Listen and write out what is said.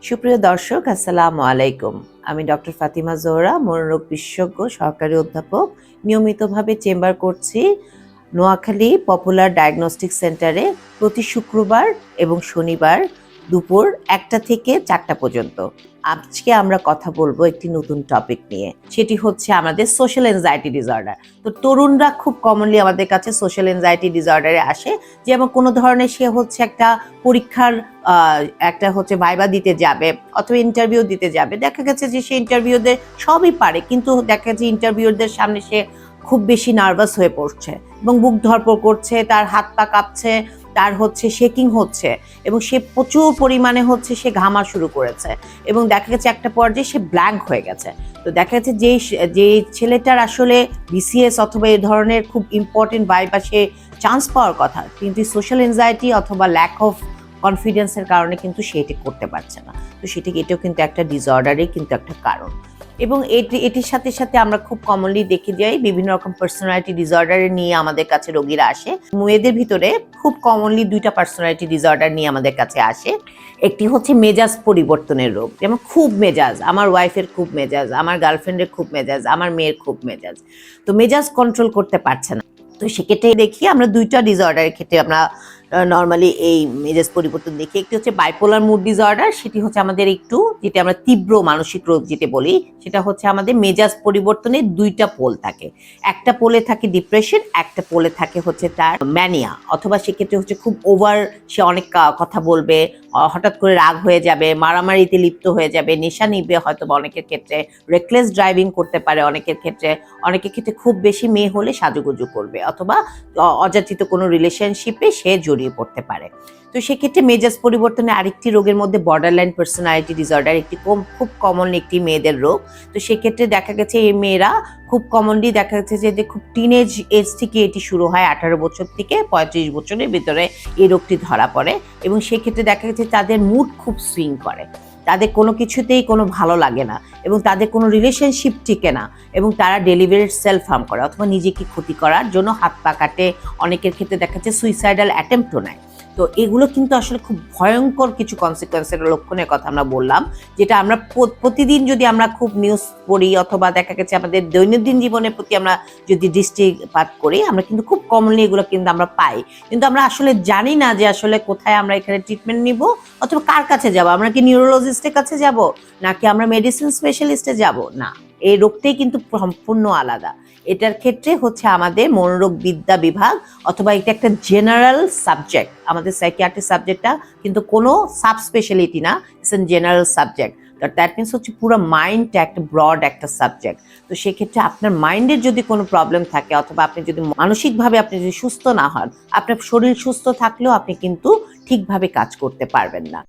সুপ্রিয় দর্শক, আসসালামু আলাইকুম। আমি ডক্টর ফাতিমা জোহরা, মনোরোগ বিশেষজ্ঞ, সহকারী অধ্যাপক। নিয়মিতভাবে চেম্বার করছি নোয়াখালী পপুলার ডায়াগনস্টিক সেন্টারে প্রতি শুক্রবার এবং শনিবার দুপুর 1টা থেকে 4টা পর্যন্ত। আজকে আমরা কথা বলবো একটি নতুন টপিক নিয়ে, সেটি হচ্ছে আমাদের সোশ্যাল এনজাইটি ডিসঅর্ডার। তো তরুণরা খুব কমনলি আমাদের কাছে সোশ্যাল এনজাইটি ডিসঅর্ডারে আসে, যেমন কোনো ধরনের সে হচ্ছে একটা পরীক্ষার একটা হচ্ছে ভাইবা দিতে যাবে অথবা ইন্টারভিউ দিতে যাবে, দেখা গেছে যে সে ইন্টারভিউদের সবই পারে, কিন্তু দেখা যাচ্ছে ইন্টারভিউদের সামনে সে খুব বেশি নার্ভাস হয়ে পড়ছে এবং বুক ধড়ফড় করছে, তার হাত পা কাঁপছে, তার হচ্ছে শেকিং হচ্ছে এবং সে প্রচুর পরিমাণে হচ্ছে সে ঘামা শুরু করেছে এবং দেখা গেছে একটা পর্যায়ে সে ব্ল্যাঙ্ক হয়ে গেছে। তো দেখা যাচ্ছে যে ছেলেটার আসলে বিসিএস অথবা এই ধরনের খুব ইম্পর্টেন্ট ভাইবা সে চান্স পাওয়ার কথা, কিন্তু সোশ্যাল এনজাইটি অথবা ল্যাক অফ কনফিডেন্সের কারণে কিন্তু সে এটি করতে পারছে না। তো এটাও কিন্তু একটা ডিসঅর্ডারই কিন্তু একটা কারণ। এবং এটির সাথে সাথে আমরা খুব কমনলি দেখে যাই বিভিন্ন রকম পার্সোনালিটি ডিসঅর্ডার নিয়ে আমাদের কাছে রোগীরা আসে। মেয়েদের ভিতরে খুব কমনলি 2টা পার্সোনালিটি ডিসঅর্ডার নিয়ে আমাদের কাছে আসে। একটি হচ্ছে মেজাজ পরিবর্তনের রোগ, যেমন খুব মেজাজ, আমার ওয়াইফের খুব মেজাজ, আমার গার্লফ্রেন্ডের খুব মেজাজ, আমার মেয়ের খুব মেজাজ, তো মেজাজ কন্ট্রোল করতে পারছে না। তো সেক্ষেত্রে দেখি আমরা 2টা ডিসঅর্ডারের ক্ষেত্রে আমরা নর্মালি এই মেজাজ পরিবর্তন দেখি। একটি হচ্ছে বাইপোলার মুড ডিসঅর্ডার, সেটি হচ্ছে আমাদের একটু যেটা আমরা তীব্র মানসিক রোগ যেটা বলি, সেটা হচ্ছে আমাদের মেজাজ পরিবর্তনের 2টা পোল থাকে। একটা পোলে থাকে ডিপ্রেশন, একটা পোলে থাকে হচ্ছে তার ম্যানিয়া, অথবা সেক্ষেত্রে হচ্ছে খুব ওভার, সে অনেক কথা বলবে, হঠাৎ করে রাগ হয়ে যাবে, মারামারিতে লিপ্ত হয়ে যাবে, নেশা নিবে হয়তো বা অনেকের ক্ষেত্রে, রেকলেস ড্রাইভিং করতে পারে অনেকের ক্ষেত্রে খুব বেশি মেয়ে হলে সাজুগুজু করবে অথবা অযাচিত কোনো রিলেশনশিপে সে জড়িয়ে পড়তে পারে। তো সেক্ষেত্রে মেজাজ পরিবর্তনে আরেকটি রোগের মধ্যে বর্ডারলাইন পার্সোনালিটি ডিসঅর্ডার, একটি খুব কমন একটি মেয়েদের রোগ। তো সেক্ষেত্রে দেখা গেছে এই মেয়েরা খুব কমনলি দেখা যাচ্ছে যে খুব টিনেজ এজ থেকে এটি শুরু হয়, 18 বছর থেকে 35 বছরের ভিতরে এই রোগটি ধরা পড়ে এবং সেক্ষেত্রে দেখা গেছে তাদের মুড খুব সুইং করে, তাদের কোনো কিছুতেই কোনো ভালো লাগে না এবং তাদের কোনো রিলেশনশিপ টিকে না এবং তারা ডেলিভারিড সেলফ হার্ম করে অথবা নিজেকে ক্ষতি করার জন্য হাত পা কাটে, অনেকের ক্ষেত্রে দেখা যাচ্ছে সুইসাইডাল অ্যাটেম্পটও নেয়। তো এগুলো কিন্তু আসলে খুব ভয়ঙ্কর কিছু কনসিকোয়েন্সের লক্ষণের কথা আমরা বললাম, যেটা আমরা প্রতিদিন যদি আমরা খুব নিউজ পড়ি অথবা দেখা গেছে আমাদের দৈনন্দিন জীবনের প্রতি আমরা যদি দৃষ্টিপাত করি, আমরা কিন্তু খুব কমনলি এগুলো কিন্তু আমরা পাই, কিন্তু আমরা আসলে জানি না যে আসলে কোথায় আমরা এখানে ট্রিটমেন্ট নিব অথবা কার কাছে যাব। আমরা কি নিউরোলজিস্টের কাছে যাব নাকি আমরা মেডিসিন স্পেশালিস্টে যাব? না, এই রোগটাই কিন্তু সম্পূর্ণ আলাদা। এটার ক্ষেত্রে হচ্ছে আমাদের মনোরোগ বিদ্যা বিভাগ অথবা এটা একটা জেনারেল সাবজেক্ট, আমাদের সাইকিয়াট্রি সাবজেক্টটা কিন্তু কোনো সাব স্পেশালিটি না, it's an general subject. That means হচ্ছে পুরো মাইন্ডটা একটা ব্রড একটা সাবজেক্ট। তো সেক্ষেত্রে আপনার মাইন্ডের যদি কোনো প্রবলেম থাকে অথবা আপনি যদি মানসিকভাবে আপনি যদি সুস্থ না হন, আপনার শরীর সুস্থ থাকলেও আপনি কিন্তু ঠিকভাবে কাজ করতে পারবেন না।